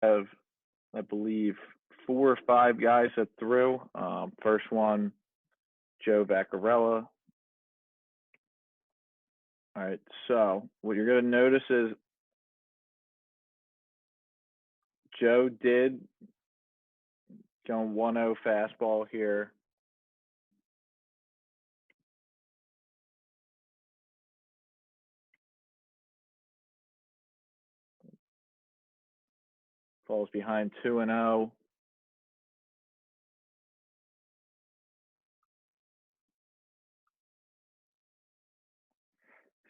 have, I believe, 4 or 5 guys that threw. First one, Joe Vaccarella. All right, so what you're going to notice is Joe did go 1-0 fastball here. Falls behind 2-0.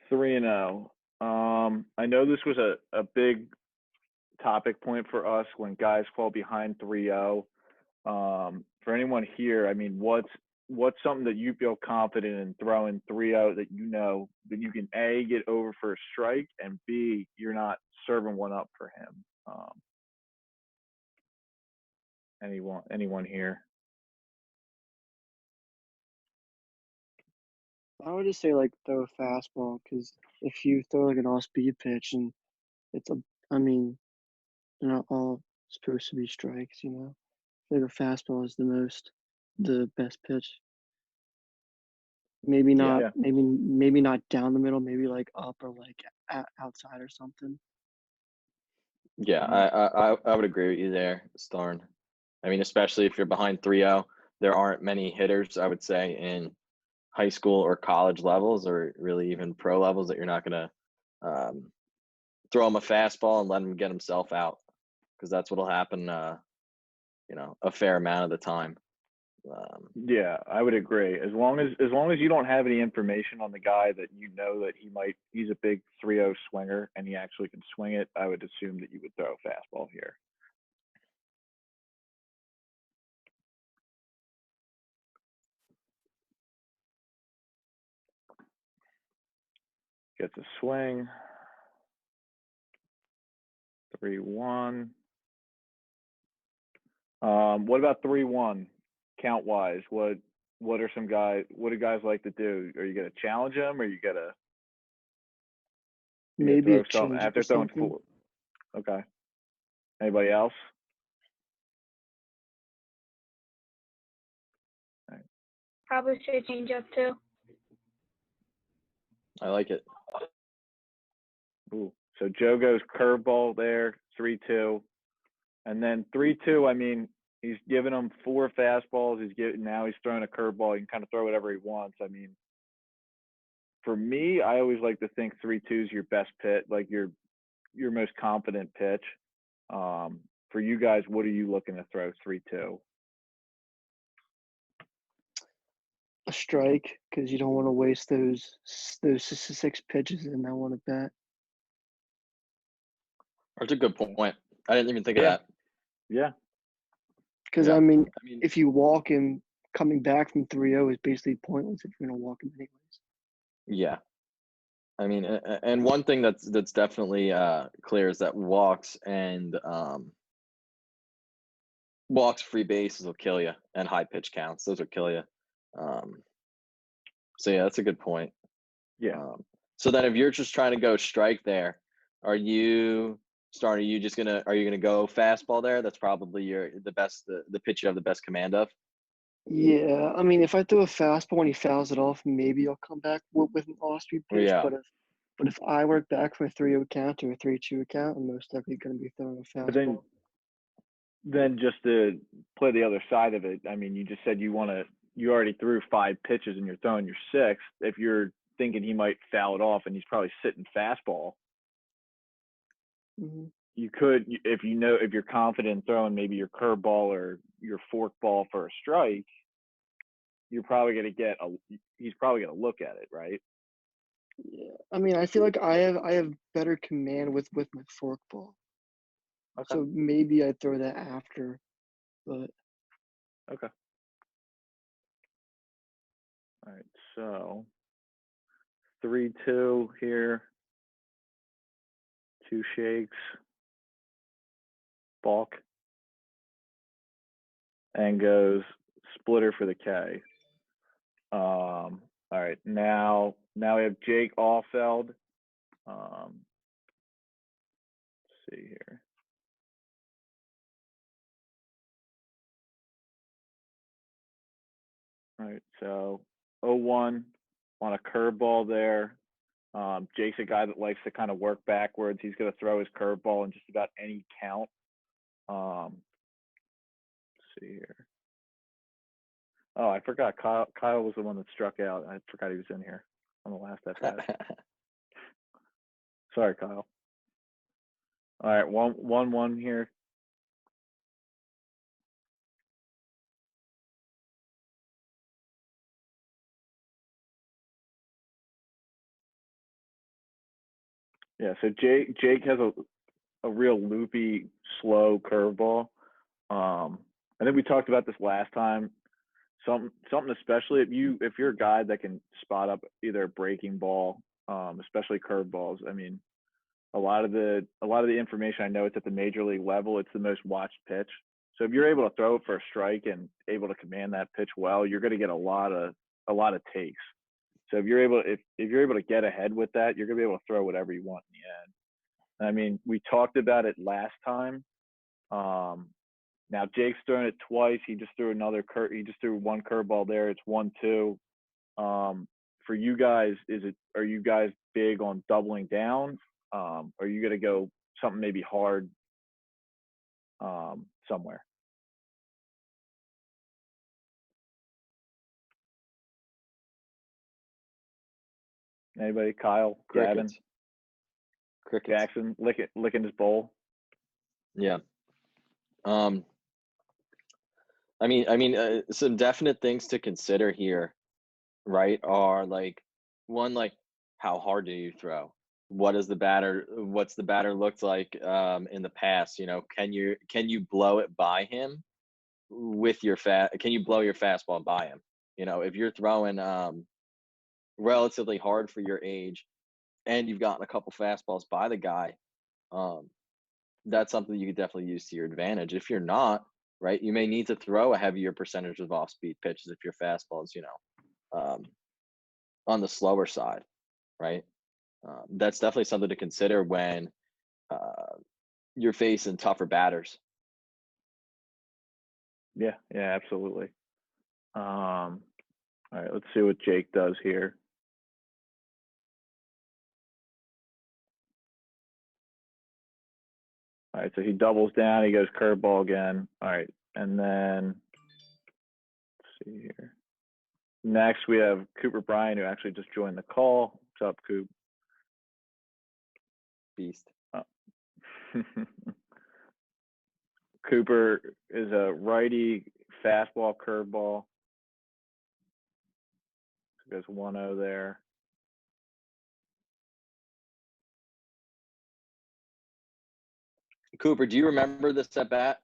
Three and 0. I know this was a big topic point for us when guys fall behind 3-0. For anyone here, I mean, what's something that you feel confident in throwing 3-0 that you know that you can A, get over for a strike, and B, you're not serving one up for him. Anyone here? I would just say like throw a fastball because if you throw like an off-speed pitch and it's a, I mean, they're not all supposed to be strikes, you know. I think a fastball is the best pitch. Maybe Yeah, not, maybe not down the middle, maybe like up or like outside or something. Yeah, yeah, I would agree with you there, Starn. I mean, especially if you're behind 3-0, there aren't many hitters, I would say, in high school or college levels, or really even pro levels, that you're not gonna throw him a fastball and let him get himself out, because that's what'll happen. A fair amount of the time. yeah. I would agree. As long as you don't have any information on the guy that you know that he's a big 3-0 swinger and he actually can swing it, I would assume that you would throw a fastball here. Gets a swing. 3-1. What about 3-1? Count wise, what are some guys? What do guys like to do? Are you gonna challenge them, or you gonna Maybe a throw something change or after throwing something. four? Okay. Anybody else? All right. Probably should change up too. I like it. Ooh. So Joe goes curveball there, 3-2, and then 3-2. I mean, he's giving him 4 fastballs. Now he's throwing a curveball. He can kind of throw whatever he wants. I mean, for me, I always like to think 3-2 is your best pitch, like your most confident pitch. For you guys, what are you looking to throw 3-2? A strike because you don't want to waste those 6 pitches in that one at bat. That's a good point. I didn't even think of Yeah, that. yeah, Because Yeah. I mean, I mean, if you walk him coming back from 3-0 is basically pointless if you're gonna walk him anyways. yeah. I mean, and one thing that's definitely clear is that walks, free bases will kill you, and high pitch counts. Those will kill you. Um, so yeah, that's a good point. yeah. So then, if you're just trying to go strike there, are you starting? Are you gonna go fastball there? That's probably the pitch you have the best command of. Yeah, I mean, if I throw a fastball and he fouls it off, maybe I'll come back with an off-speed pitch. Yeah. But if I work back from a 3-0 count to a 3-2 count, I'm most likely going to be throwing a But then, fastball. then just to play the other side of it, I mean, you just said you already threw 5 pitches and you're throwing your sixth. If you're thinking he might foul it off and he's probably sitting fastball, Hmm. you could, if you're confident in throwing maybe your curveball or your fork ball for a strike, you're probably going to he's probably going to look at it, right? Yeah, I mean, I feel like I have better command with my forkball, Okay. so maybe I throw that after. But Okay. All right. So 3-2 here. 2 shakes. Balk. And goes splitter for the K. All right. Now we have Jake Allfeld. Let's see here. All right, so 0-1 on a curveball there. Jake's a guy that likes to kind of work backwards. He's going to throw his curveball in just about any count. Let's see here. Oh, I forgot. Kyle was the one that struck out. I forgot he was in here on the last at bat. Sorry, Kyle. All right, 1-1 here. Yeah, so Jake has a real loopy, slow curveball. I think we talked about this last time. Something especially if you're a guy that can spot up either a breaking ball, especially curveballs. I mean, a lot of the information I know it's at the major league level, it's the most watched pitch. So if you're able to throw it for a strike and able to command that pitch well, you're going to get a lot of takes. So if you're able to get ahead with that, you're going to be able to throw whatever you want in the end. I mean, we talked about it last time. Now Jake's thrown it twice. He just threw he just threw one curveball there. It's 1-2. For you guys, are you guys big on doubling down? Are you going to go something maybe hard somewhere? Anybody? Kyle, grabbing, Crickets. Jackson, licking his bowl. Yeah. I mean, some definite things to consider here, right? Are like one, like how hard do you throw? What's the batter looked like in the past? You know, can you blow it by him with your can you blow your fastball by him? You know, if you're throwing relatively hard for your age and you've gotten a couple fastballs by the guy, that's something you could definitely use to your advantage. If you're not, right, you may need to throw a heavier percentage of off-speed pitches if your fastball is, on the slower side, right? That's definitely something to consider when you're facing tougher batters. Yeah, absolutely. All right, let's see what Jake does here. All right, so he doubles down. He goes curveball again. All right, and then let's see here. Next, we have Cooper Bryan, who actually just joined the call. What's up, Coop? Beast. Oh. Cooper is a righty, fastball, curveball. So goes 1-0 there. Cooper, do you remember this at bat?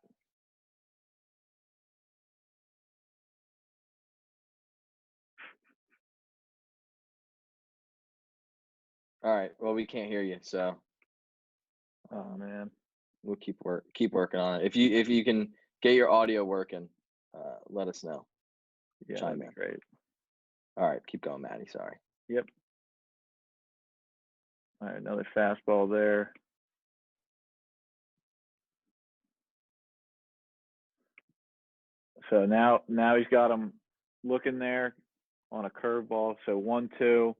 All right. Well, we can't hear you, so Oh man, we'll keep working on it. If you can get your audio working, let us know. yeah, Chime that'd in. be great. All right, keep going, Maddie. Sorry. Yep. All right, another fastball there. So now he's got him looking there on a curveball. So 1-2.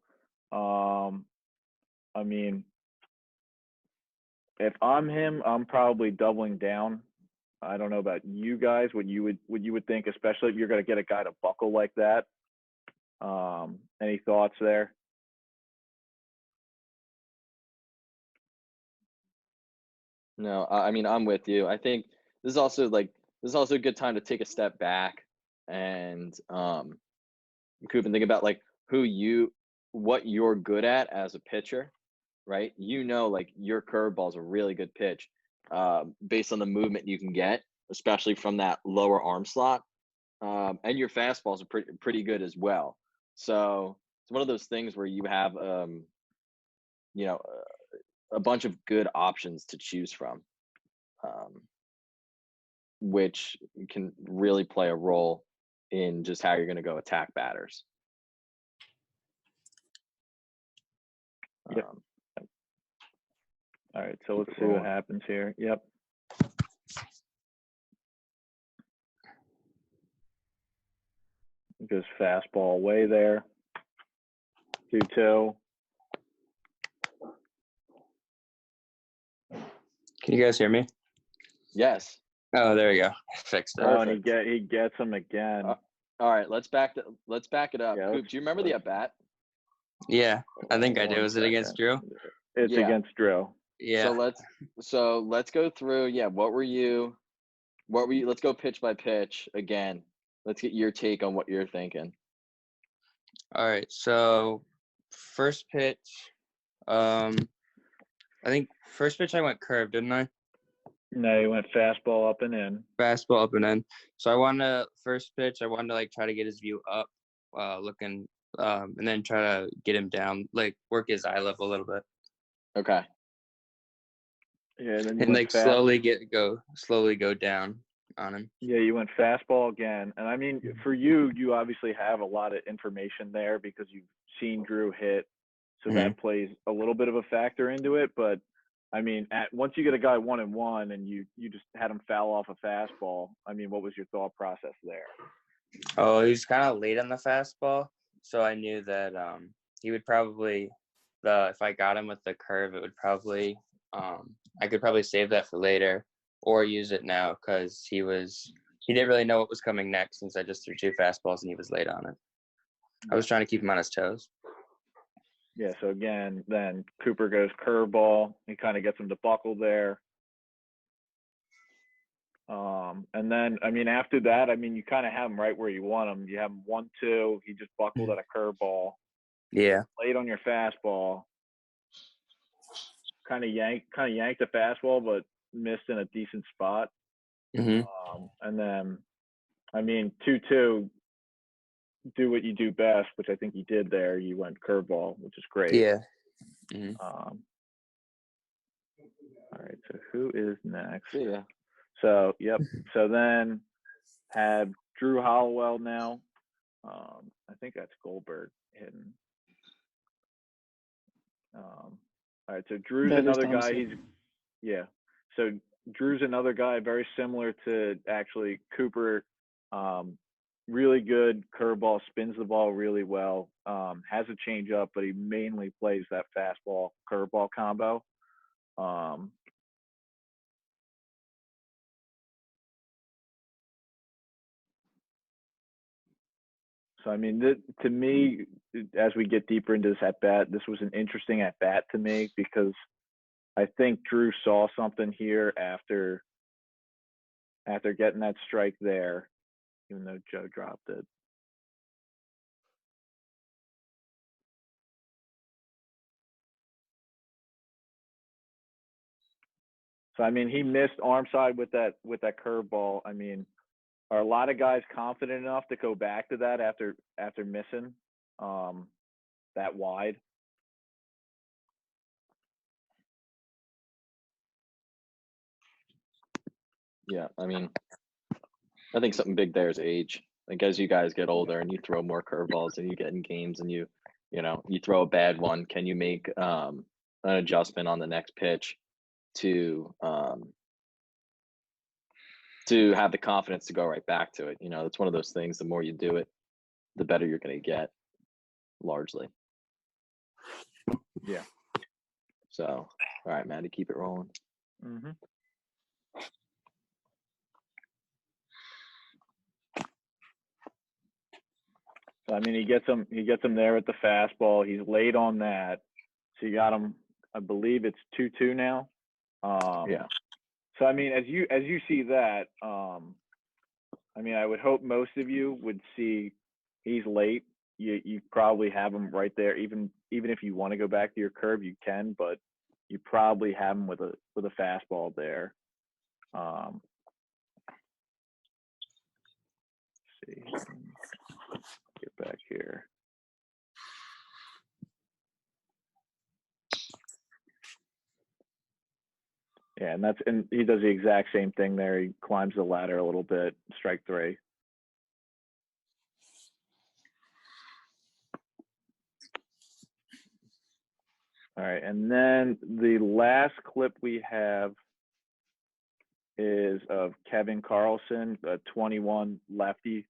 I mean, if I'm him, I'm probably doubling down. I don't know about you guys, what you would think, especially if you're going to get a guy to buckle like that. Any thoughts there? No, I mean, I'm with you. I think this is also a good time to take a step back and Coop, and think about like what you're good at as a pitcher, right? Like your curveball is a really good pitch based on the movement you can get, especially from that lower arm slot, and your fastballs are pretty good as well. So it's one of those things where you have a bunch of good options to choose from, which can really play a role in just how you're going to go attack batters. Yep. All right, so let's see what happens here. Yep. Just fastball away there. 2-2. Can you guys hear me? Yes. Oh, there you go. Fixed it. Oh, and Perfect. he gets him again. All right, let's back it up. Yeah, Coop, do you remember the at bat? Yeah, I think I do. One Was it against second. Drew? It's Yeah. against Drew. Yeah. So let's go through. Yeah, what were you? Let's go pitch by pitch again. Let's get your take on what you're thinking. All right. So first pitch, I think first pitch I went curve, didn't I? No, he went fastball up and in. Fastball up and in. So I wanted to first pitch. I wanted to like try to get his view up, looking, and then try to get him down, like work his eye level a little bit, Okay. Yeah, and then you and went like slowly go down on him. Yeah, you went fastball again. And I mean, for you obviously have a lot of information there because you've seen Drew hit. So that plays a little bit of a factor into it. But I mean, once you get a guy 1-1 and you just had him foul off a fastball, I mean, what was your thought process there? Oh, he was kind of late on the fastball, so I knew that he would probably if I got him with the curve, it would probably I could probably save that for later or use it now because he didn't really know what was coming next since I just threw 2 fastballs and he was late on it. I was trying to keep him on his toes. Yeah, so again, then Cooper goes curveball. He kind of gets him to buckle there. And then, I mean, after that, I mean, you kind of have him right where you want him. You have him 1-2. He just buckled at a curveball. Yeah. Late on your fastball. Kind of yanked the fastball, but missed in a decent spot. Mm-hmm. And then, I mean, 2-2. Do what you do best, which I think you did there. You went curveball, which is great. Yeah. Mm-hmm. All right. So who is next? Yeah. So yep. So then had Drew Hollowell now. I think that's Goldberg hitting. All right. So Drew's That is another guy. Thompson. So Drew's another guy very similar to actually Cooper. Really good curveball, spins the ball really well. Has a changeup, but he mainly plays that fastball curveball combo. So I mean, to me, as we get deeper into this at bat, this was an interesting at bat to me because I think Drew saw something here after getting that strike there, even though Joe dropped it. So I mean, he missed arm side with that curveball. I mean, are a lot of guys confident enough to go back to that after missing that wide? Yeah, I mean, I think something big there is age. Like as you guys get older and you throw more curveballs and you get in games and you throw a bad one, can you make an adjustment on the next pitch to have the confidence to go right back to it? You know, it's one of those things. The more you do it, the better you're going to get, largely. Yeah. So, all right, Maddie, keep it rolling. Mm-hmm. So I mean, he gets him there at the fastball. He's late on that, so you got him. I believe it's 2-2 now. Yeah. So I mean, as you see that, I mean, I would hope most of you would see he's late. You probably have him right there. Even if you want to go back to your curve, you can, but you probably have him with a fastball there. Let's see. Get back here. Yeah, and he does the exact same thing there. He climbs the ladder a little bit, strike 3. All right, and then the last clip we have is of Kevin Carlson, a 21 lefty.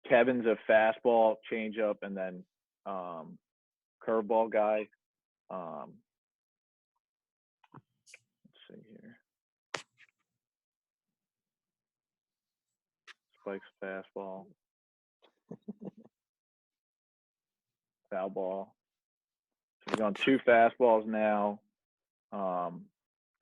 Kevin's a fastball, changeup, and then curveball guy. Let's see here. Spike's fastball. Foul ball. So we're going 2 fastballs now.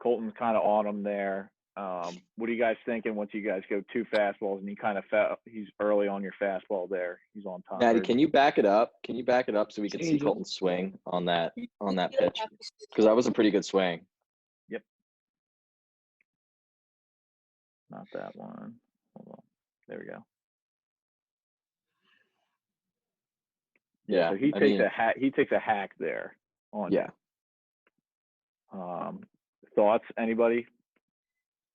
Colton's kind of on him there. What are you guys thinking once you guys go 2 fastballs and he kind of he's early on your fastball there. He's on top. Maddie, can you back it up? Can you back it up so we can see Change it. Colton's swing on that pitch? Because that was a pretty good swing. Yep. Not that one. Hold on. There we go. Yeah. So he I takes mean, a hack. He takes a hack there on. yeah. Thoughts? Anybody?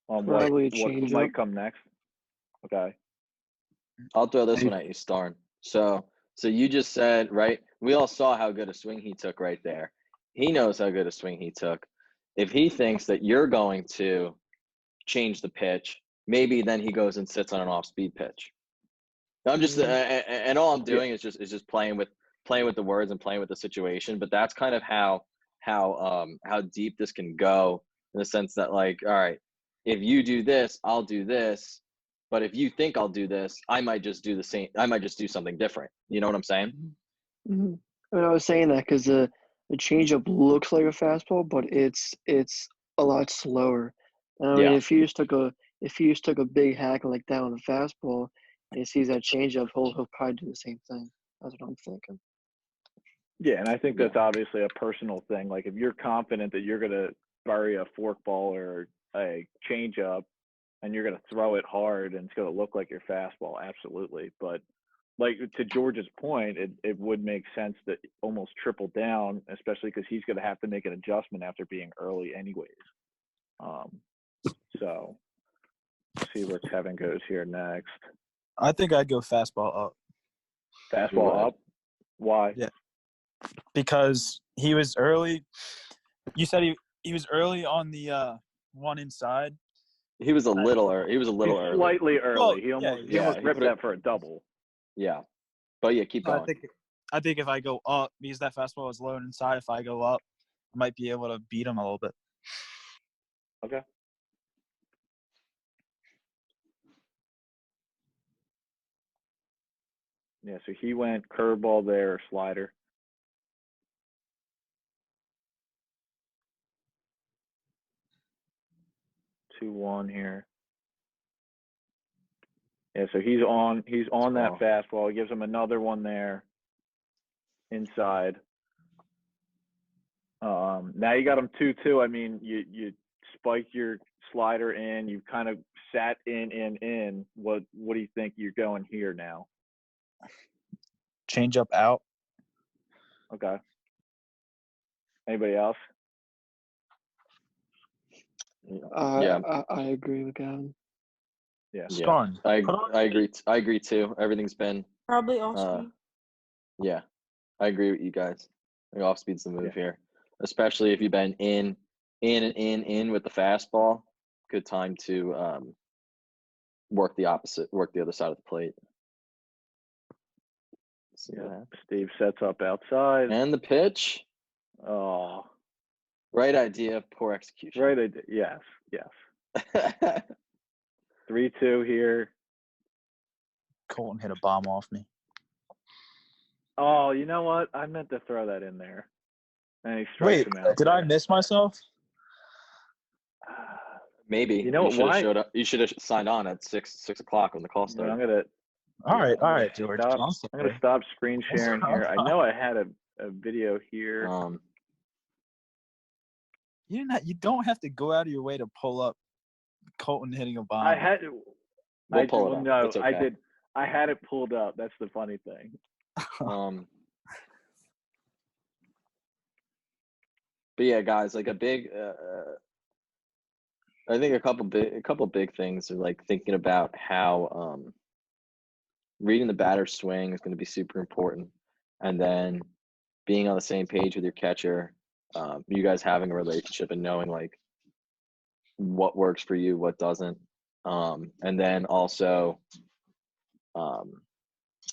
On Probably a what change might up. come next? Okay. I'll throw this one at you, Starn. So you just said, right? We all saw how good a swing he took right there. He knows how good a swing he took. If he thinks that you're going to change the pitch, maybe then he goes and sits on an off-speed pitch. I'm just and all I'm doing is just playing with the words and playing with the situation. But that's kind of how deep this can go, in the sense that, like, all right, if you do this, I'll do this. But if you think I'll do this, I might just do the same. I might just do something different. You know what I'm saying? Mm-hmm. I mean, I was saying that because the changeup looks like a fastball, but it's a lot slower. And I mean, Yeah. if he just took a big hack like that on a fastball, and he sees that changeup, he'll probably do the same thing. That's what I'm thinking. Yeah, and I think that's obviously a personal thing. Like, if you're confident that you're gonna bury a forkball or a changeup, and you're gonna throw it hard, and it's gonna look like your fastball, absolutely. But like, to George's point, it would make sense to almost triple down, especially because he's gonna have to make an adjustment after being early anyways. So see where Kevin goes here next. I think I'd go fastball up. Fastball up. Why? Yeah. Because he was early. You said he was early on the one inside. He was a little early. He was a little early. Slightly early. Well, he almost yeah, he ripped put it- that for a double. Yeah. But yeah, keep So going. I think if I go up, because that fastball is low and inside, if I go up, I might be able to beat him a little bit. Okay. Yeah, so he went curveball there, or slider. Two one here. Yeah, so he's on that fastball. He gives him another one there inside. Now you got him 2-2. I mean, you spiked your slider in. You kind of sat in. What do you think you're going here now? Change up out. Okay. Anybody else? Yeah. I agree with Gavin. Yeah. Starn. I agree. I agree too. Everything's been Probably off speed. Yeah, I agree with you guys. I think off speed's the move here, especially if you've been in with the fastball. Good time to work the other side of the plate. See what happens. Steve sets up outside. And the pitch. Oh, right idea, poor execution. right idea. Yes. 3-2 here. Colton hit a bomb off me. Oh, you know what? I meant to throw that in there. And he Wait, strikes him out. did I miss myself? Maybe. You know should have why? showed up. You should have signed on at 6 o'clock when the call I'm started. gonna. All right, I'm George. Stop, I'm I'm gonna stop screen sharing here. I know I had a video here. You don't have to go out of your way to pull up Colton hitting a bomb. I had. We'll pull it up. No, It's okay. I did. I had it pulled up. That's the funny thing. But yeah, guys, like a big. I think a couple big things are like thinking about how reading the batter's swing is going to be super important, and then being on the same page with your catcher. You guys having a relationship and knowing like what works for you, what doesn't, and then also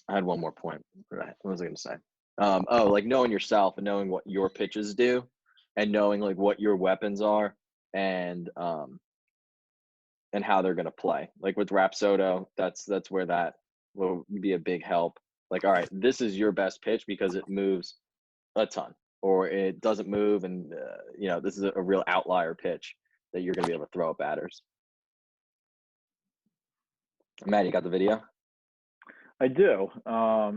I had one more point. What was I going to say? Oh, like knowing yourself and knowing what your pitches do, and knowing like what your weapons are, and how they're going to play. Like with Rapsodo, that's where that will be a big help. Like, all right, this is your best pitch because it moves a ton, or it doesn't move, and this is a real outlier pitch that you're going to be able to throw at batters. Matt, you got the video? I do.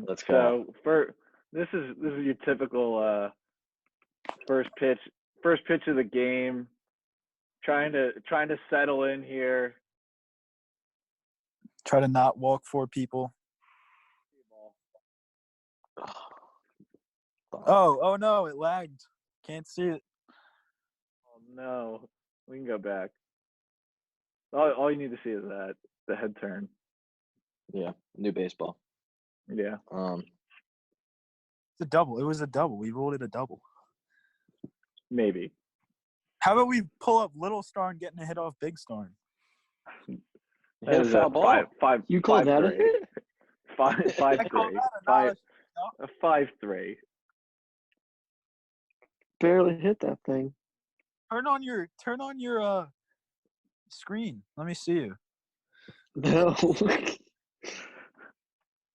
Let's go. So this is your typical first pitch of the game. Trying to settle in here. Try to not walk 4 people. Oh no, it lagged. Can't see it. Oh no, we can go back. All you need to see is the head turn. Yeah, new baseball. Yeah. It's a double. It was a double. We ruled it a double. Maybe. How about we pull up Little Star and getting a hit off Big Star? Hit a foul ball. Five. You call that a 5-3. hit? 5-3. 5-3. Barely hit that thing. Turn on your screen. Let me see you. No.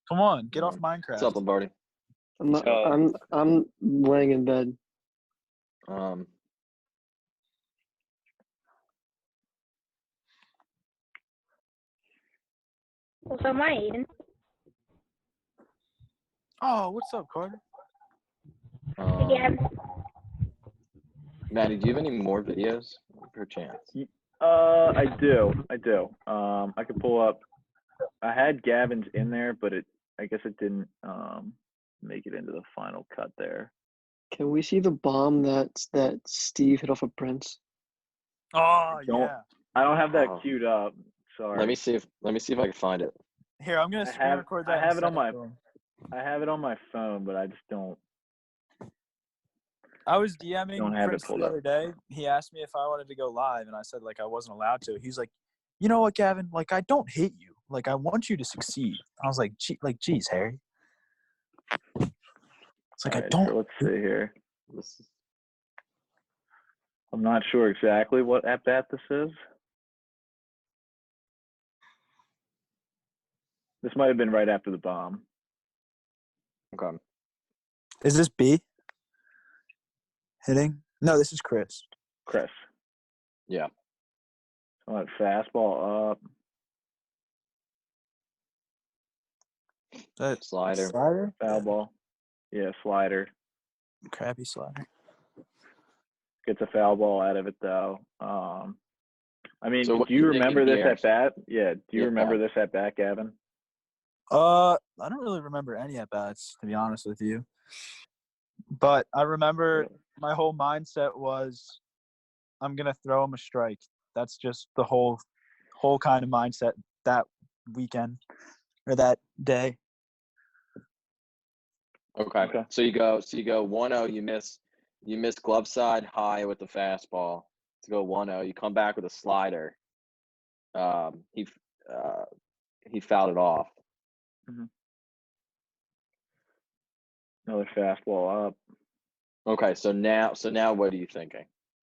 Come on, get off Minecraft. What's up, Lombardi? I'm laying in bed. What's up, my Aiden? Oh, what's up, Carter? Again. Maddie, do you have any more videos per chance? I do. I could pull up. I had Gavin's in there, but I guess it didn't make it into the final cut there. Can we see the bomb that Steve hit off of Prince? Oh Don't- yeah. I don't have that Oh. queued up. Sorry. Let me see if I can find it. Here, I'm gonna screen record that. I have and it on send my to him. I have it on my phone, but I just don't. I was DMing Don't have it Chris pulled the up. other day. He asked me if I wanted to go live, and I said like I wasn't allowed to. He's like, you know what, Gavin? Like I don't hate you. Like I want you to succeed. I was like, geez, Harry. It's like All I right, don't. so let's see here. This is, I'm not sure exactly what at bat this is. This might have been right after the bomb. okay. Is this B? Hitting? No, this is Chris. Chris. Yeah. So that fastball up. That Slider. Slider? Foul ball. Yeah, slider. Crappy slider. Gets a foul ball out of it though. I mean, So what do you you think remember in this here? at bat? Yeah. Do you Yeah. remember this at bat, Gavin? I don't really remember any at bats, to be honest with you. But I remember my whole mindset was I'm gonna throw him a strike. That's just the whole kind of mindset that weekend or that day. Okay. So you go 1-0, you miss glove side high with the fastball to go 1-0. You come back with a slider. He fouled it off. Another fastball up. Okay, so now what are you thinking?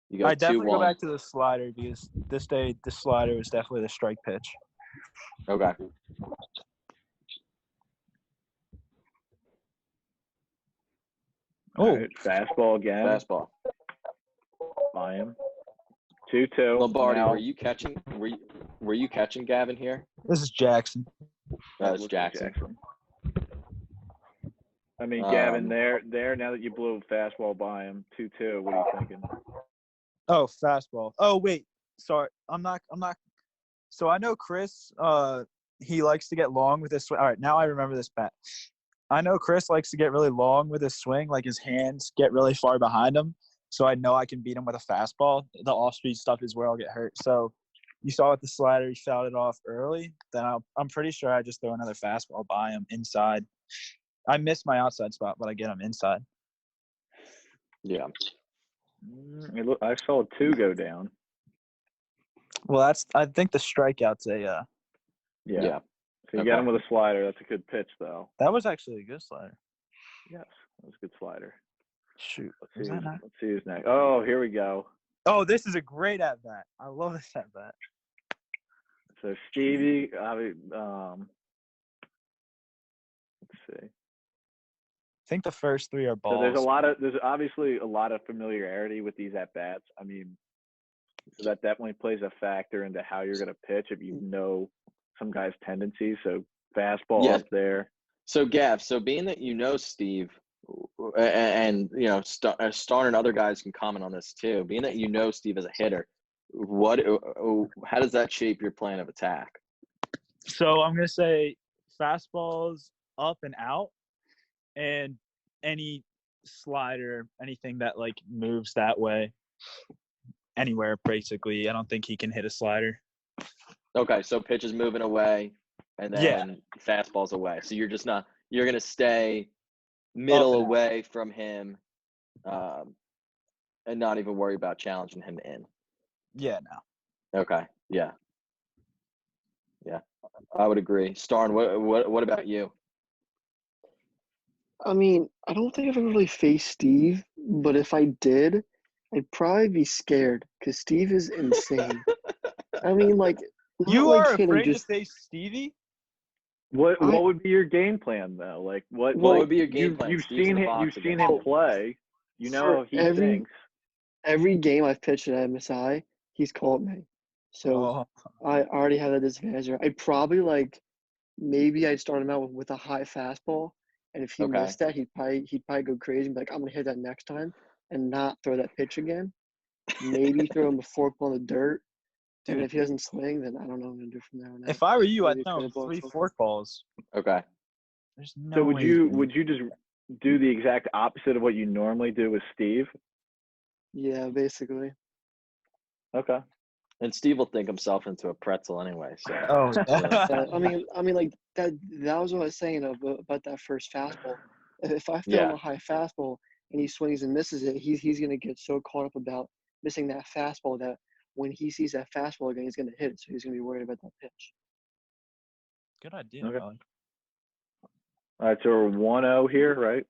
You go I definitely 2-1. go back to the slider because this day the slider was definitely the strike pitch. Okay. Oh, All right, fastball again. Fastball. By him. 2-2. Lombardi, Now, were you catching Gavin here? this is Jackson. That was looks like Jackson. I mean, Gavin, Um, there. Now that you blew a fastball by him, 2-2. What are you thinking? Oh, fastball. Oh, wait. Sorry. I'm not. So I know Chris, he likes to get long with his swing. All right, now I remember this bat. I know Chris likes to get really long with his swing, like his hands get really far behind him. So I know I can beat him with a fastball. The off-speed stuff is where I'll get hurt. So you saw with the slider, he fouled it off early. Then I'm pretty sure I just throw another fastball by him inside. I missed my outside spot, but I get him inside. yeah. I saw 2 go down. Well, I think the strikeout's a Yeah. So you got him Okay. with a slider. That's a good pitch, though. That was actually a good slider. Yes, that was a good slider. Shoot. Let's Was see. that not? Let's see who's next. Oh, here we go. Oh, this is a great at bat. I love this at bat. So Stevie, let's see. I think the first three are balls. So there's obviously a lot of familiarity with these at bats. I mean, so that definitely plays a factor into how you're going to pitch if you know some guy's tendencies. So fastball Yeah. up there. So Gav, so being that you know Steve, and you know Starn and other guys can comment on this too. Being that you know Steve as a hitter, how does that shape your plan of attack? So I'm gonna say fastballs up and out, and any slider, anything that like moves that way, anywhere basically. I don't think he can hit a slider. Okay, so pitch is moving away, and then fastballs away. So you're just not. You're gonna stay middle Up and out. away from him, and not even worry about challenging him in. Yeah, no. Okay. Yeah. I would agree. Starn, what about you? I mean, I don't think I've ever really faced Steve, but if I did, I'd probably be scared because Steve is insane. I mean, like, not You like are hitting afraid just to face Stevie? What I- would be your game plan though? Like what What like, would be your game plan? You've Steve's in seen the him. box You've seen against him you. play. You know For how he every- thinks. every game I've pitched at MSI, he's called me. So Oh, I already have that disadvantage. I'd probably maybe I'd start him out with a high fastball, and if he Okay. missed that, he'd probably go crazy and be like, I'm gonna hit that next time, and not throw that pitch again. Maybe throw him a fork on the dirt, and Dude. if he doesn't swing, then I don't know what I'm gonna do from there on out. if I were you, I'd Maybe throw him curveball or 3 something. fork balls. Okay. There's no So would way you can- would you just do the exact opposite of what you normally do with Steve? Yeah, basically. Okay. And Steve will think himself into a pretzel anyway. So. Oh, That, I mean, like that was what I was saying about that first fastball. If I throw him Yeah. a high fastball and he swings and misses it, he's gonna get so caught up about missing that fastball that when he sees that fastball again, he's gonna hit it. So he's gonna be worried about that pitch. good idea. Okay. Alex. All right. So we're 1-0 here, right?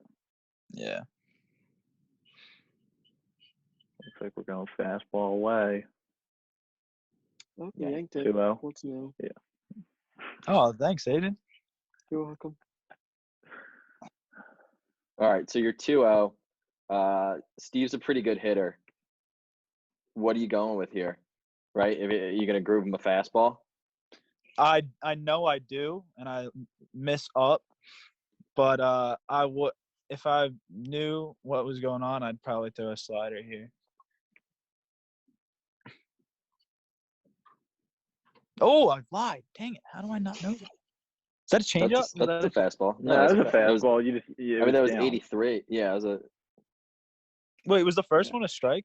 Yeah. Looks like we're going fastball away. Oh, Yeah, you yanked it. 2-0. What's no? Oh, thanks, Aiden. You're welcome. All right. So you're 2-0. Steve's a pretty good hitter. What are you going with here? Right? Are you going to groove him a fastball? I know I do, and I miss up, but I would if I knew what was going on, I'd probably throw a slider here. Oh, I lied. Dang it! How do I not know that? Is that a changeup? That's a fastball. No, that was a that was- fastball. You just. I mean, that was down. 83. Yeah, it was a. Wait, was the first Yeah. one a strike?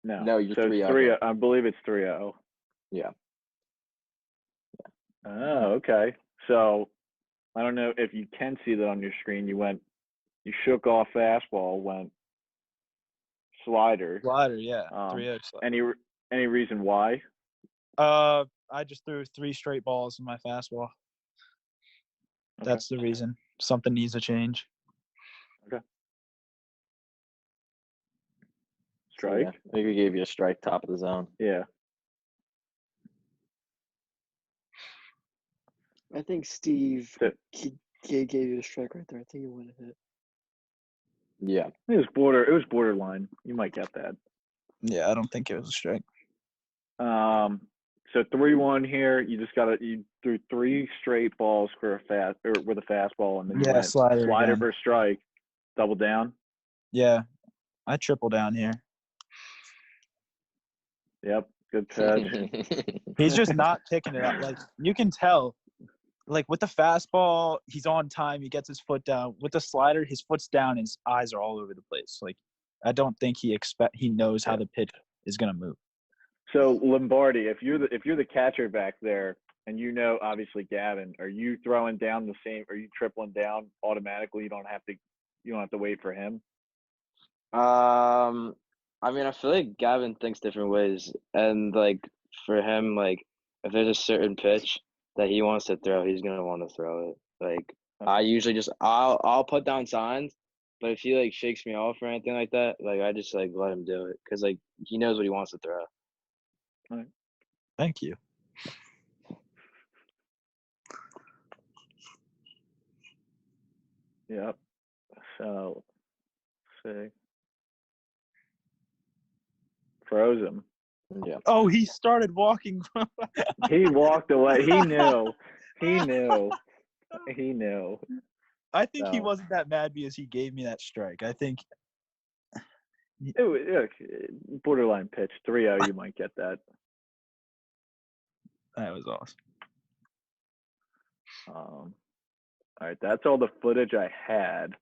No. No, you're so 3-0 3. here. I believe it's 3-0. Yeah. Oh, okay. So I don't know if you can see that on your screen. You shook off fastball, went slider. Slider, yeah. 3-0 slider. Any reason why? I just threw 3 straight balls in my fastball. Okay. That's the reason. Something needs to change. Strike. Yeah, I think we gave you a strike top of the zone. Yeah. I think Steve So- gave you a strike right there. I think he would have hit. Yeah. It was borderline. You might get that. Yeah, I don't think it was a strike. So 3-1 here. You just you threw 3 straight balls with a fastball, and then you Yeah, went slider again. for a strike, double down. Yeah, I triple down here. Yep, good pitch. He's just not picking it up. Like you can tell, like with the fastball, he's on time. He gets his foot down. With the slider, his foot's down. His eyes are all over the place. Like I don't think he knows how the pitch is gonna move. So Lombardi, if you're the catcher back there, and you know obviously Gavin, are you throwing down the same? Are you tripling down automatically? You don't have to wait for him. I mean, I feel like Gavin thinks different ways, and like for him, like if there's a certain pitch that he wants to throw, he's gonna want to throw it. Like Okay. I usually just I'll put down signs, but if he like shakes me off or anything like that, like I just like let him do it because like he knows what he wants to throw. Thank you. Yep. So, let's see. Froze him. Yeah. Oh, he started walking. He walked away. He knew. He knew. He knew. I think he So- wasn't that mad because he gave me that strike. I think It was borderline pitch. 3-0, you might get that. that was awesome. All right, that's all the footage I had.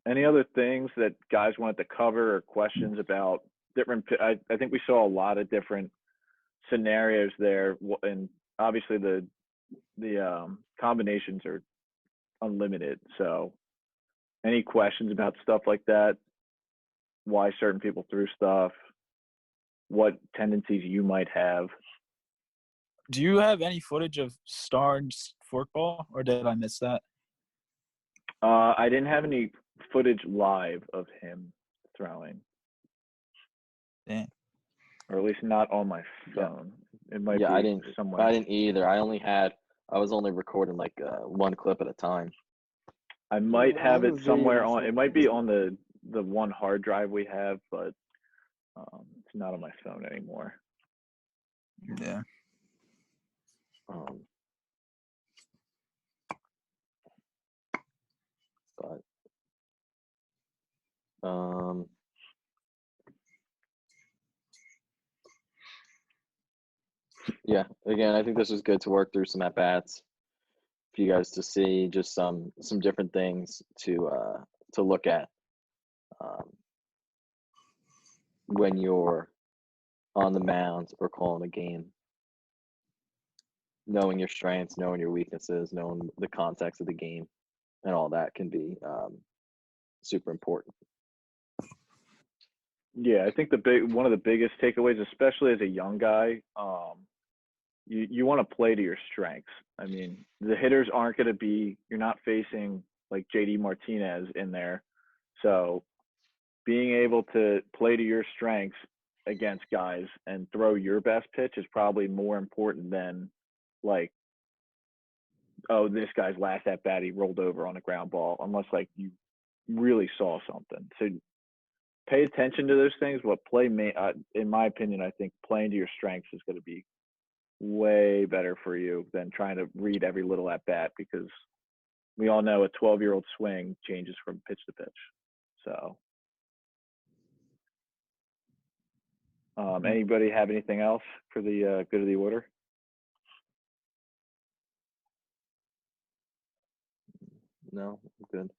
Any other things that guys wanted to cover or questions about different? I think we saw a lot of different scenarios there, and obviously the combinations are unlimited. So, any questions about stuff like that? Why certain people threw stuff? What tendencies you might have? Do you have any footage of Starnes forkball, or did I miss that? I didn't have any footage live of him throwing. Dang. Or at least not on my phone. It might Yeah, be I didn't somewhere. either. I was only recording like one clip at a time. I might I have have it a somewhere video on. It from- might be on the one hard drive we have, but it's not on my phone anymore. Yeah. Um, but yeah, again, I think this was good to work through some at bats for you guys to see just some different things to look at when you're on the mound or calling a game. Knowing your strengths, knowing your weaknesses, knowing the context of the game, and all that can be super important. Yeah, I think one of the biggest takeaways, especially as a young guy, you want to play to your strengths. I mean, the hitters aren't going to be. You're not facing like JD Martinez in there, so being able to play to your strengths against guys and throw your best pitch is probably more important than like, oh, this guy's last at bat he rolled over on a ground ball, unless like you really saw something. So pay attention to those things. In my opinion, I think playing to your strengths is going to be way better for you than trying to read every little at bat, because we all know a 12-year-old swing changes from pitch to pitch. So, anybody have anything else for the good of the order? No, good.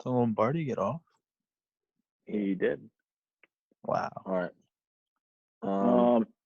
Did Lombardi get off? He did. Wow. All right.